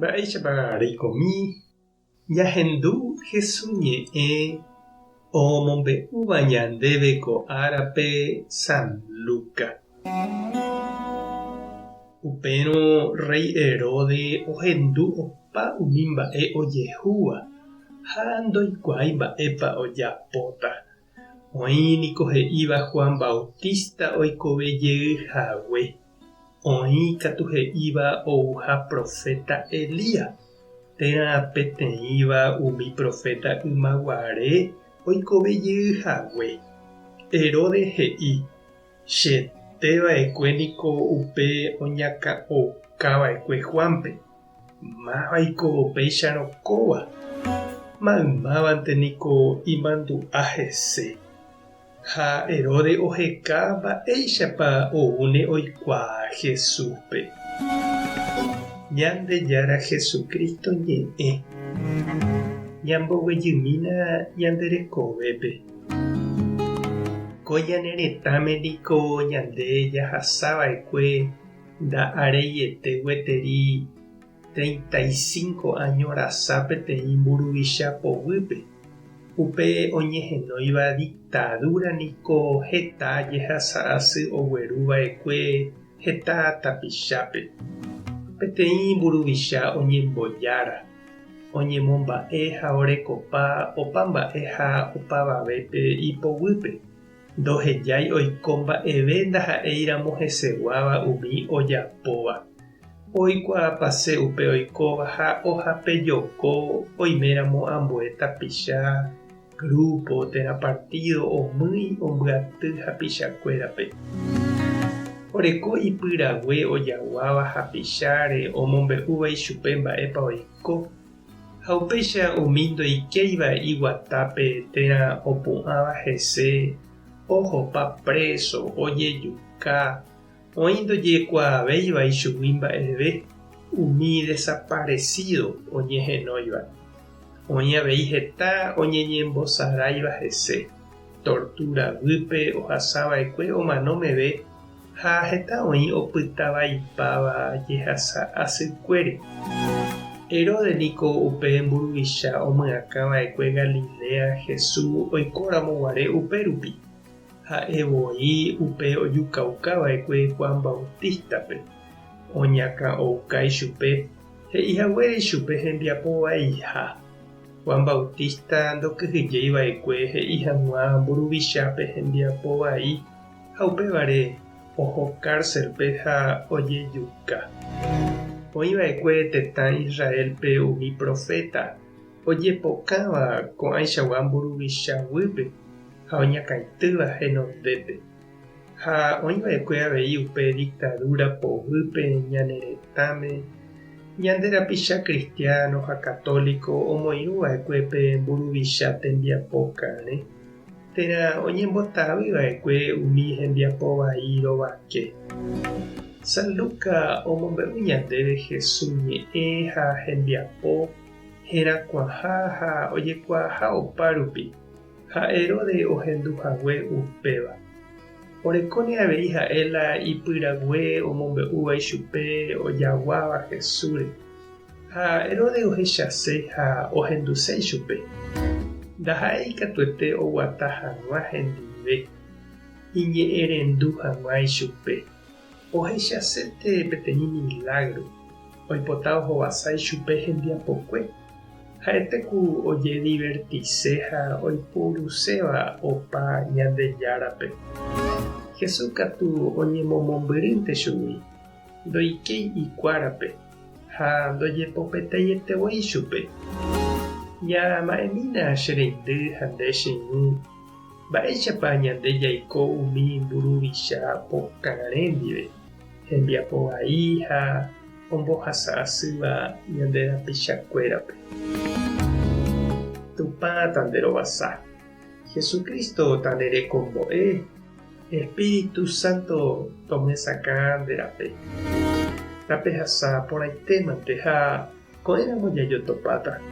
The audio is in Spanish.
Mba'éichapa reikomi ñahendu Jesús ñe'ẽ omombe'úva ñandéve ko árape San Lucas. Upérõ rey Herodes ohendu opa umi mba'e ojehúva ha ndoikuaái mba'épa ojapóta. Oĩniko he'íva Juan Bautista oikovejeyhague. Oĩ katu he'íva ouha profeta Elías. Térã peteĩva umi profeta ymaguare oikovejeyhague. Herodes he'i: cheteva'ekue niko upe oñakãokava'ekue Juanpe. Mávapiko péicharõkóva. Maymávante niko imandu'a hese. Ha Herodes oheka mba'éichapa oúne oikuaa Jesúspe. Ñandejára Jesucristo ñe'ẽ ñamboguejymína ñanderekovépe. Ko ñane retãme niko ñande jahasava'ekue nda'areiete gueteri 35 años rasa peteĩ mburuvicha povýpe. Upe oñehenóiva dictadura niko heta jehasa asy ogueruva'ekue heta tapichápe. Peteĩ mburuvicha oñembojára, oñemomba'e ha orekopa opa mba'e ha opavavépe ipovýpe. Ndohejái oiko mba'eve ndaha'éiramo heseguáva umi ojapóva. Oikuaapase upe oikóva ha ohapejoko oiméramo ambue tapicha grupo térã partido omýi ombyaty hapichakuérape. Oreko ipyrague ojaguáva hapicháre omombe'úva ichupe mba'épa oiko. Ha upéicha umi ndoikéiva iguatápe térã opu'ãva hese ohopa preso ojejuka. Oĩ ndojekuaavéiva ichugui mba'eve umi desaparecido oñehenóiva. Oĩ avei heta oñeñembosaráiva hese. Torturavýpe ohasava'ekue omanómeve ha heta oĩ opytavaipáva jehasa asykuére. Herodes niko upe mburuvicha omyakãva'ekue Galilea Jesús oikóramoguare upérupi. Ha'evoi upe ojukaukava'ekue Juan Bautistape. Oñakãouka ichupe, he'ihaguére ichupe hembiapovaiha. Juan Bautista ndokyhyjeiva'ekue he'i hag̃ua mburuvichápe hembiapovai ha upévare oho cárcelpe ha ojejuka. Oĩva'ekue tetã Israelpe umi profeta ojepokãva ko'ãichagua mburuvichavýpe ha oñakãitýva henondépe. Ha oĩva'ekue avei upe dictadura povýpe ñane retãme ñande rapicha cristiano ha católico omoirũva'ekuépe mburuvicha tembiapokãre. Térã oñembotavýva'ekue umi hembiapovai rovake. San Lucas omombe'u ñandéve Jesús ñe'ẽ ha hembiapo herakuãha ha ojekuaaha opárupi. Ha Herodes ohenduhague upéva. Orekóne avei ha'e la ipyrague omombe'úva ichupe ojaguáva Jesúsre. Ha Herodes ohechase ha ohenduse ichupe. Ndaha'éi katuete oguata hag̃ua hendive. Iñe'ẽrendu hag̃ua ichupe. Ohechasete peteĩ milagro. Oipota ohovasa ichupe hembiapokue. Ha'etéku oje divertise ha oipuruséva opa Ñandejárape. Jesús katu oñemomombyryntete chugui. Ndoikéi ikuárape ha ndojepopeteietevoi ichupe. Ñama'ẽmína che reindy ha nde cheñu. Mba'éichapa ñande jaiko umi mburuvicha pokare ndive. Hembiapovai ha ombohasa asýva ñande rapichakuérape. Tupã tanderovasa. Jesucristo tanderekombo'e. Espíritu Santo tomesakã ndérape. Rapehasa porãitémante ha ko'ẽramo jajotopáta.